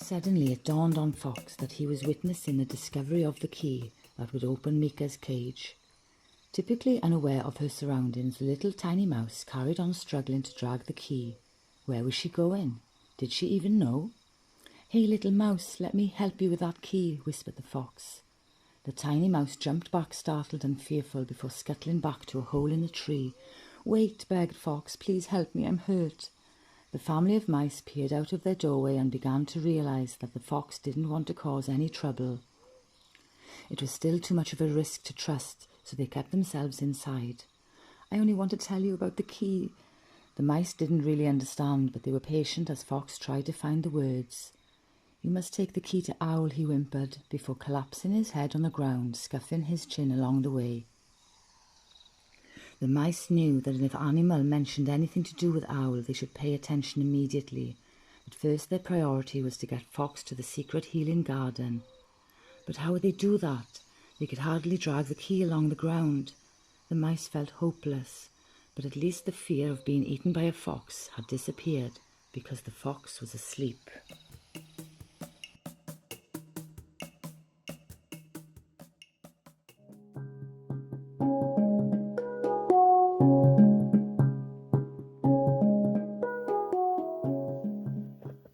Suddenly it dawned on Fox that he was witnessing the discovery of the key that would open Mika's cage. Typically unaware of her surroundings, the little tiny mouse carried on struggling to drag the key. Where was she going? Did she even know? "Hey, little mouse, let me help you with that key," whispered the fox. The tiny mouse jumped back, startled and fearful, before scuttling back to a hole in the tree. "Wait," begged Fox, "please help me, I'm hurt." The family of mice peered out of their doorway and began to realize that the fox didn't want to cause any trouble. It was still too much of a risk to trust, so they kept themselves inside. "I only want to tell you about the key." The mice didn't really understand, but they were patient as Fox tried to find the words. "You must take the key to Owl," he whimpered, before collapsing his head on the ground, scuffing his chin along the way. The mice knew that if Animal mentioned anything to do with Owl, they should pay attention immediately. At first their priority was to get Fox to the secret healing garden. But how would they do that? They could hardly drag the key along the ground. The mice felt hopeless, but at least the fear of being eaten by a fox had disappeared, because the fox was asleep.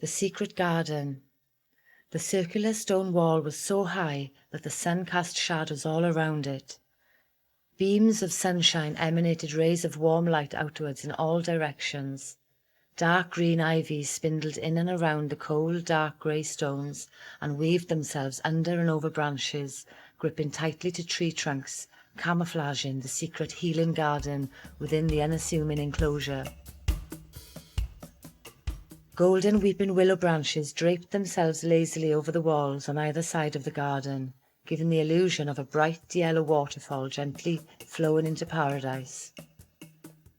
The secret garden. The circular stone wall was so high that the sun cast shadows all around it. Beams of sunshine emanated rays of warm light outwards in all directions. Dark green ivies spindled in and around the cold, dark grey stones and weaved themselves under and over branches, gripping tightly to tree trunks, camouflaging the secret healing garden within the unassuming enclosure. Golden weeping willow branches draped themselves lazily over the walls on either side of the garden, giving the illusion of a bright yellow waterfall gently flowing into paradise.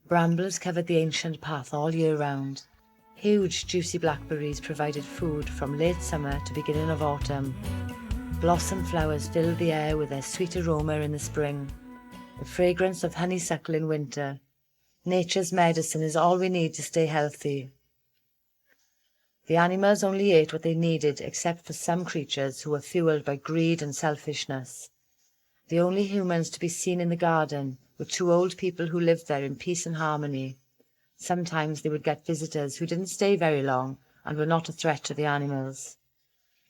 Brambles covered the ancient path all year round. Huge juicy blackberries provided food from late summer to beginning of autumn. Blossom flowers filled the air with their sweet aroma in the spring, the fragrance of honeysuckle in winter. Nature's medicine is all we need to stay healthy. The animals only ate what they needed, except for some creatures who were fueled by greed and selfishness. The only humans to be seen in the garden were two old people who lived there in peace and harmony. Sometimes they would get visitors who didn't stay very long and were not a threat to the animals.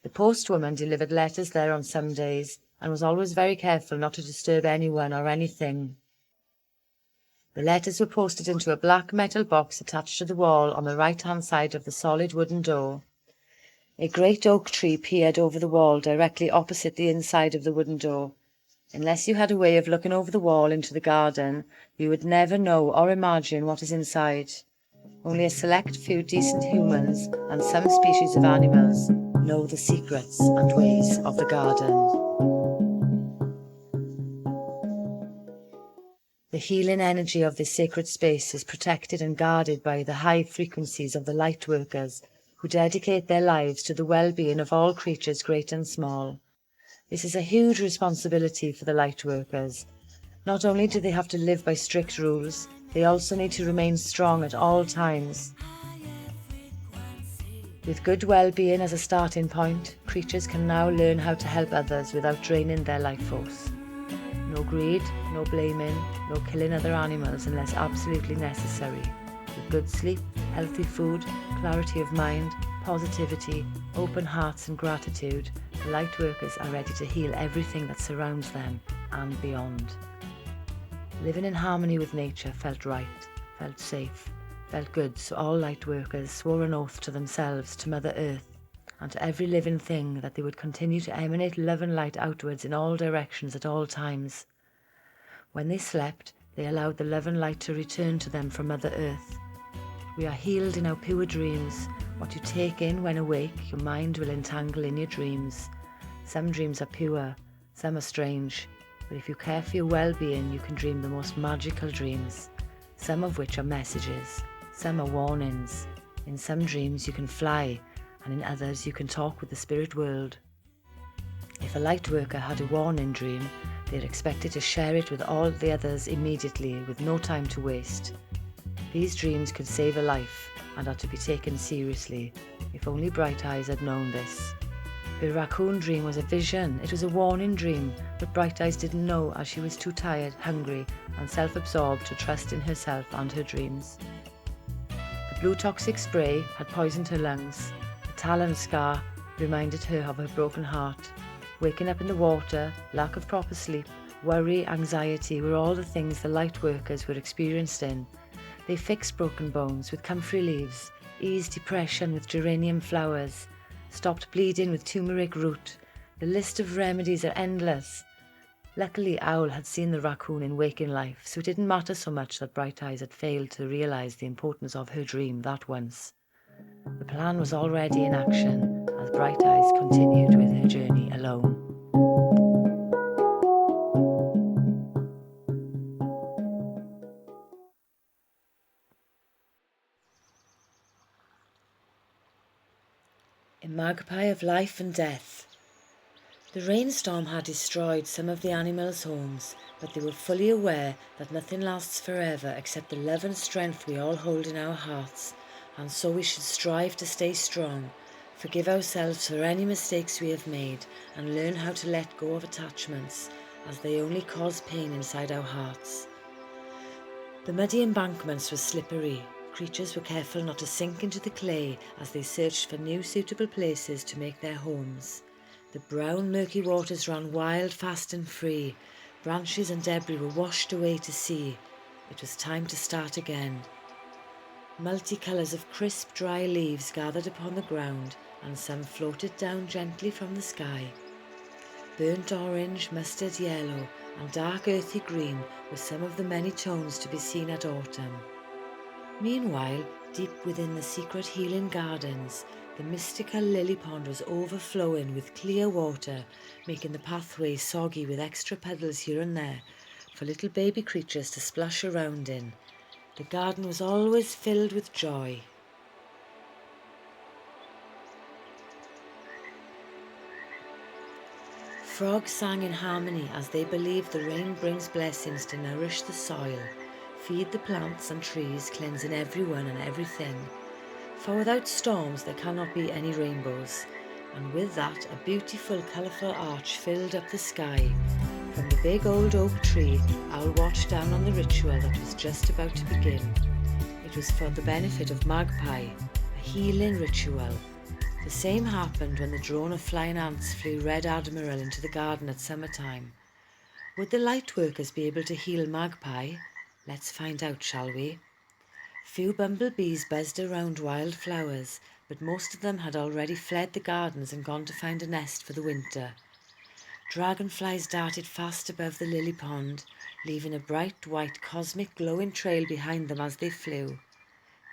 The postwoman delivered letters there on some days and was always very careful not to disturb anyone or anything. The letters were posted into a black metal box attached to the wall on the right-hand side of the solid wooden door. A great oak tree peered over the wall directly opposite the inside of the wooden door. Unless you had a way of looking over the wall into the garden, you would never know or imagine what is inside. Only a select few decent humans and some species of animals know the secrets and ways of the garden. The healing energy of this sacred space is protected and guarded by the high frequencies of the light workers who dedicate their lives to the well-being of all creatures great and small. This is a huge responsibility for the light workers. Not only do they have to live by strict rules, they also need to remain strong at all times. With good well-being as a starting point, creatures can now learn how to help others without draining their life force. No greed, no blaming, no killing other animals unless absolutely necessary. With good sleep, healthy food, clarity of mind, positivity, open hearts and gratitude, the light workers are ready to heal everything that surrounds them and beyond. Living in harmony with nature felt right, felt safe, felt good, so all light workers swore an oath to themselves, to Mother Earth, and to every living thing that they would continue to emanate love and light outwards in all directions at all times. When they slept, they allowed the love and light to return to them from Mother Earth. We are healed in our pure dreams. What you take in when awake, your mind will entangle in your dreams. Some dreams are pure, some are strange, but if you care for your well-being, you can dream the most magical dreams, some of which are messages, some are warnings. In some dreams you can fly, and in others you can talk with the spirit world. If a light worker had a warning dream, they are expected to share it with all the others immediately, with no time to waste. These dreams could save a life, and are to be taken seriously. If only Bright Eyes had known this. Her raccoon dream was a vision. It was a warning dream, but Bright Eyes didn't know, as she was too tired, hungry, and self-absorbed to trust in herself and her dreams. The blue toxic spray had poisoned her lungs. The talon scar reminded her of her broken heart. Waking up in the water, lack of proper sleep, worry, anxiety were all the things the light workers were experienced in. They fixed broken bones with comfrey leaves, eased depression with geranium flowers, stopped bleeding with turmeric root. The list of remedies are endless. Luckily, Owl had seen the raccoon in waking life, so it didn't matter so much that Bright Eyes had failed to realise the importance of her dream that once. The plan was already in action as Bright Eyes continued with her journey alone. A magpie of life and death. The rainstorm had destroyed some of the animals' homes, but they were fully aware that nothing lasts forever except the love and strength we all hold in our hearts, and so we should strive to stay strong, forgive ourselves for any mistakes we have made, and learn how to let go of attachments, as they only cause pain inside our hearts. The muddy embankments were slippery. Creatures were careful not to sink into the clay as they searched for new suitable places to make their homes. The brown, murky waters ran wild, fast and free. Branches and debris were washed away to sea. It was time to start again. Multicolours of crisp, dry leaves gathered upon the ground, and some floated down gently from the sky. Burnt orange, mustard yellow, and dark earthy green were some of the many tones to be seen at autumn. Meanwhile, deep within the secret healing gardens, the mystical lily pond was overflowing with clear water, making the pathway soggy with extra puddles here and there for little baby creatures to splash around in. The garden was always filled with joy. Frogs sang in harmony as they believed the rain brings blessings to nourish the soil, feed the plants and trees, cleansing everyone and everything. For without storms there cannot be any rainbows, and with that a beautiful colourful arch filled up the sky. From the big old oak tree, Owl watched down on the ritual that was just about to begin. It was for the benefit of Magpie, a healing ritual. The same happened when the drone of flying ants flew Red Admiral into the garden at summertime. Would the light workers be able to heal Magpie? Let's find out, shall we? Few bumblebees buzzed around wild flowers, but most of them had already fled the gardens and gone to find a nest for the winter. Dragonflies darted fast above the lily pond, leaving a bright white cosmic glowing trail behind them as they flew.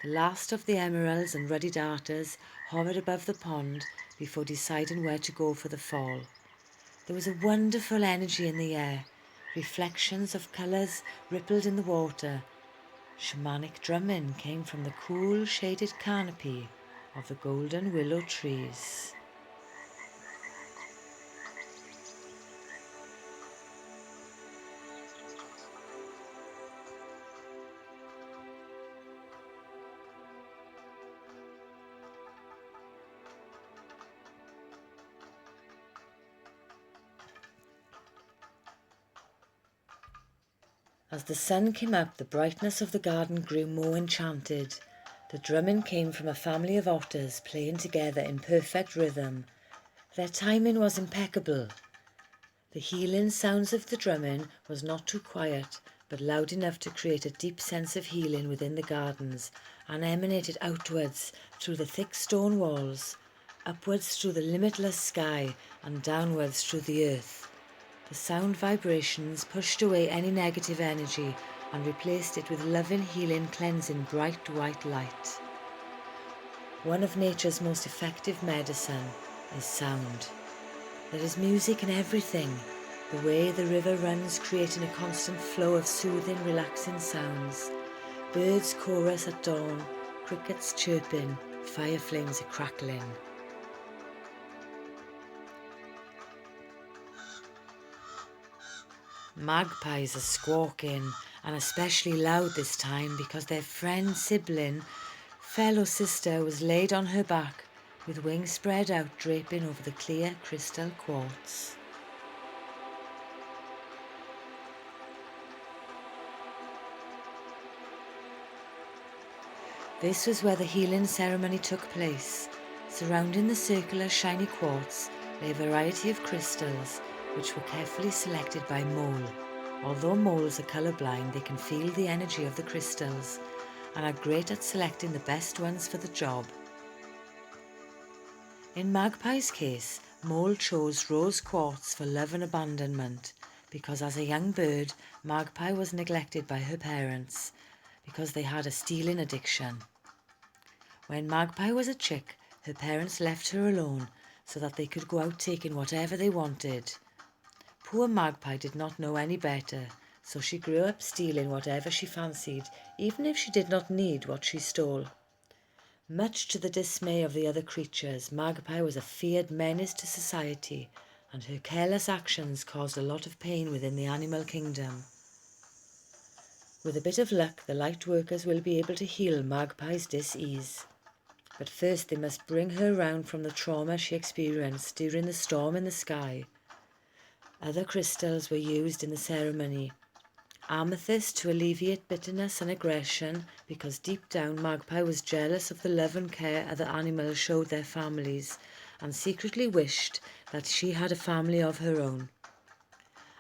The last of the emeralds and ruddy darters hovered above the pond before deciding where to go for the fall. There was a wonderful energy in the air. Reflections of colours rippled in the water. Shamanic drumming came from the cool shaded canopy of the golden willow trees. As the sun came up, the brightness of the garden grew more enchanted. The drumming came from a family of otters playing together in perfect rhythm. Their timing was impeccable. The healing sounds of the drumming was not too quiet, but loud enough to create a deep sense of healing within the gardens, and emanated outwards through the thick stone walls, upwards through the limitless sky, and downwards through the earth. The sound vibrations pushed away any negative energy and replaced it with loving, healing, cleansing, bright white light. One of nature's most effective medicine is sound. There is music in everything. The way the river runs, creating a constant flow of soothing, relaxing sounds. Birds chorus at dawn, crickets chirping, fire flames are crackling. Magpies are squawking, and especially loud this time because their friend sibling fellow sister was laid on her back, with wings spread out draping over the clear crystal quartz. This was where the healing ceremony took place. Surrounding the circular shiny quartz lay a variety of crystals which were carefully selected by Mole. Although moles are colourblind, they can feel the energy of the crystals and are great at selecting the best ones for the job. In Magpie's case, Mole chose rose quartz for love and abandonment because as a young bird, Magpie was neglected by her parents because they had a stealing addiction. When Magpie was a chick, her parents left her alone so that they could go out taking whatever they wanted. Poor Magpie did not know any better, so she grew up stealing whatever she fancied, even if she did not need what she stole. Much to the dismay of the other creatures, Magpie was a feared menace to society, and her careless actions caused a lot of pain within the animal kingdom. With a bit of luck, the light workers will be able to heal Magpie's dis-ease. But first they must bring her round from the trauma she experienced during the storm in the sky. Other crystals were used in the ceremony. Amethyst to alleviate bitterness and aggression, because deep down Magpie was jealous of the love and care other animals showed their families and secretly wished that she had a family of her own.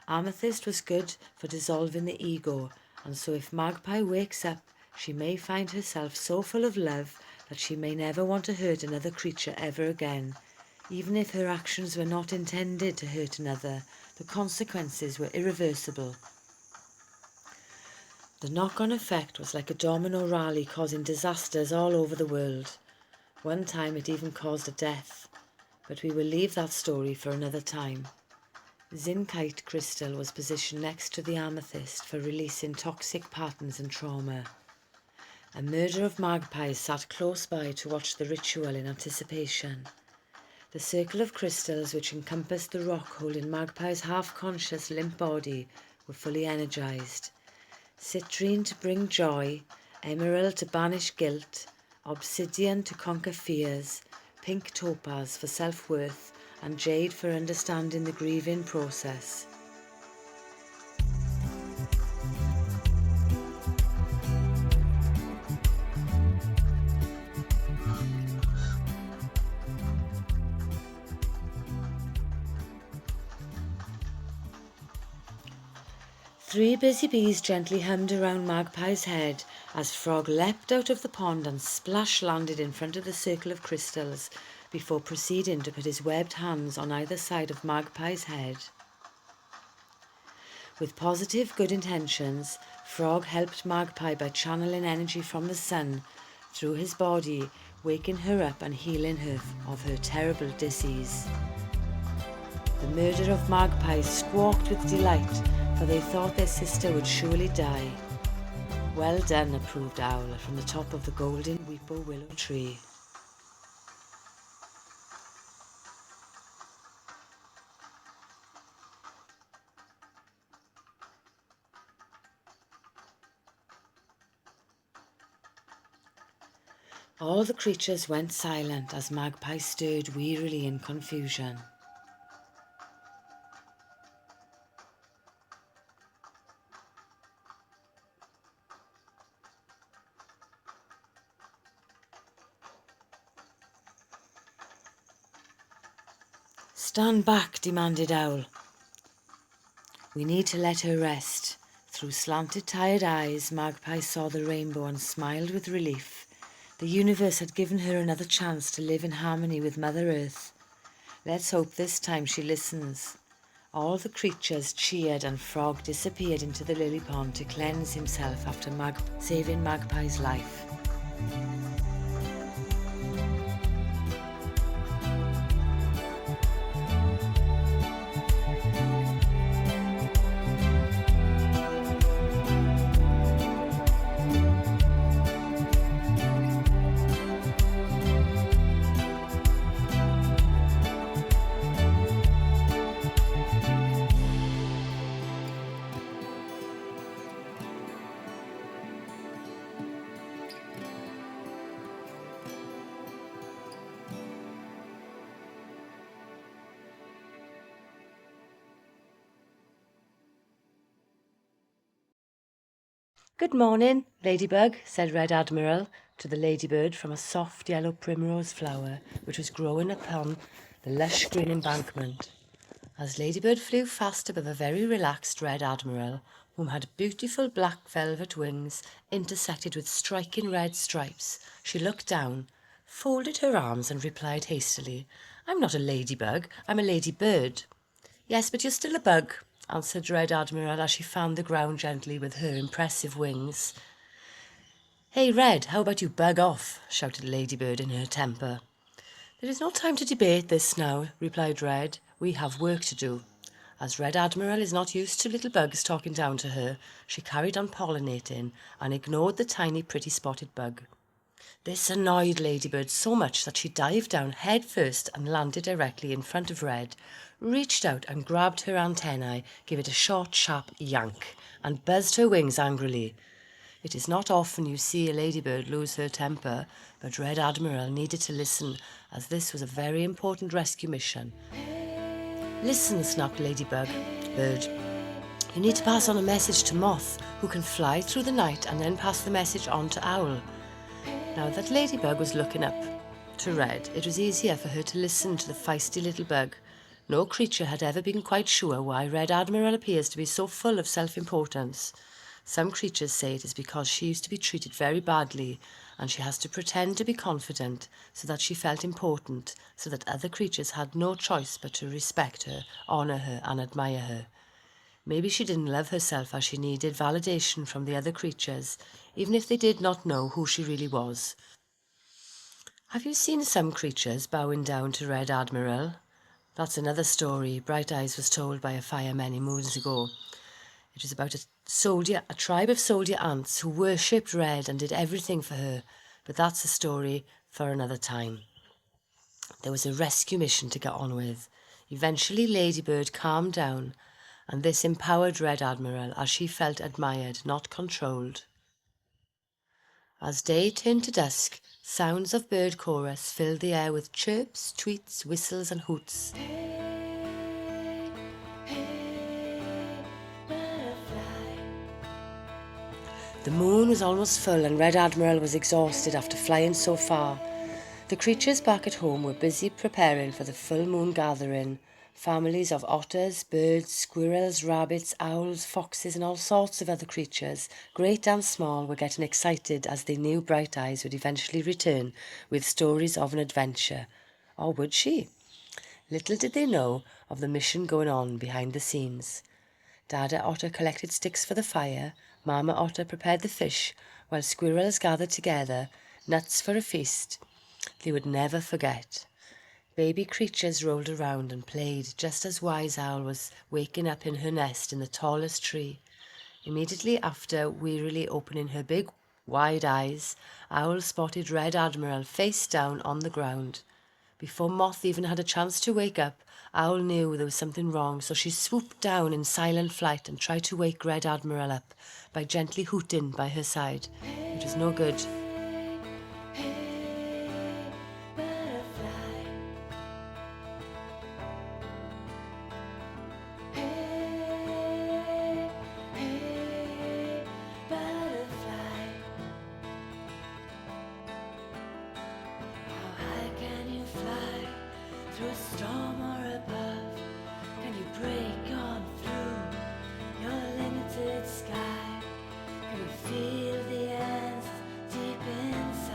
Amethyst was good for dissolving the ego, and so if Magpie wakes up, she may find herself so full of love that she may never want to hurt another creature ever again. Even if her actions were not intended to hurt another, the consequences were irreversible. The knock-on effect was like a domino rally, causing disasters all over the world. One time it even caused a death, but we will leave that story for another time. Zinchite crystal was positioned next to the amethyst for releasing toxic patterns and trauma. A murder of magpies sat close by to watch the ritual in anticipation. The circle of crystals which encompassed the rock holding Magpie's half-conscious limp body were fully energized. Citrine to bring joy, emerald to banish guilt, obsidian to conquer fears, pink topaz for self-worth, and jade for understanding the grieving process. Three busy bees gently hummed around Magpie's head as Frog leapt out of the pond and splash landed in front of the circle of crystals before proceeding to put his webbed hands on either side of Magpie's head. With positive good intentions, Frog helped Magpie by channeling energy from the sun through his body, waking her up and healing her of her terrible disease. The murder of magpies squawked with delight, for they thought their sister would surely die. Well done, approved Owl from the top of the golden weepo willow tree. All the creatures went silent as Magpie stirred wearily in confusion. Stand back, demanded Owl. We need to let her rest. Through slanted, tired eyes, Magpie saw the rainbow and smiled with relief. The universe had given her another chance to live in harmony with Mother Earth. Let's hope this time she listens. All the creatures cheered and Frog disappeared into the lily pond to cleanse himself after saving Magpie's life. "Good morning, Ladybug," said Red Admiral to the ladybird from a soft yellow primrose flower which was growing upon the lush green embankment. As Ladybird flew fast above a very relaxed Red Admiral, whom had beautiful black velvet wings intersected with striking red stripes, she looked down, folded her arms and replied hastily, "I'm not a ladybug, I'm a ladybird." "Yes, but you're still a bug," answered Red Admiral as she fanned the ground gently with her impressive wings. "Hey, Red, how about you bug off?" shouted Ladybird in her temper. "There is no time to debate this now," replied Red. "We have work to do." As Red Admiral is not used to little bugs talking down to her, she carried on pollinating and ignored the tiny pretty spotted bug. This annoyed Ladybird so much that she dived down head first and landed directly in front of Red, reached out and grabbed her antennae, gave it a short, sharp yank, and buzzed her wings angrily. It is not often you see a ladybird lose her temper, but Red Admiral needed to listen, as this was a very important rescue mission. "Listen," snapped Ladybug, bird. "You need to pass on a message to Moth, who can fly through the night and then pass the message on to Owl." Now that Ladybug was looking up to Red, it was easier for her to listen to the feisty little bug. No creature had ever been quite sure why Red Admiral appears to be so full of self-importance. Some creatures say it is because she used to be treated very badly, and she has to pretend to be confident so that she felt important, so that other creatures had no choice but to respect her, honour her and admire her. Maybe she didn't love herself as she needed validation from the other creatures, even if they did not know who she really was. Have you seen some creatures bowing down to Red Admiral? That's another story Bright Eyes was told by a fire many moons ago. It was about a tribe of soldier ants who worshipped Red and did everything for her, but that's a story for another time. There was a rescue mission to get on with. Eventually Ladybird calmed down, and this empowered Red Admiral as she felt admired, not controlled. As day turned to dusk, sounds of bird chorus filled the air with chirps, tweets, whistles and hoots. The moon was almost full and Red Admiral was exhausted after flying so far. The creatures back at home were busy preparing for the full moon gathering. Families of otters, birds, squirrels, rabbits, owls, foxes and all sorts of other creatures, great and small, were getting excited as they knew Bright Eyes would eventually return with stories of an adventure. Or would she? Little did they know of the mission going on behind the scenes. Dada Otter collected sticks for the fire, Mama Otter prepared the fish, while squirrels gathered together, nuts for a feast they would never forget. Baby creatures rolled around and played just as Wise Owl was waking up in her nest in the tallest tree. Immediately after wearily opening her big, wide eyes, Owl spotted Red Admiral face down on the ground. Before Moth even had a chance to wake up, Owl knew there was something wrong, so she swooped down in silent flight and tried to wake Red Admiral up by gently hooting by her side. It was no good. Through a storm or above, can you break on through your limited sky? Can you feel the ants deep inside?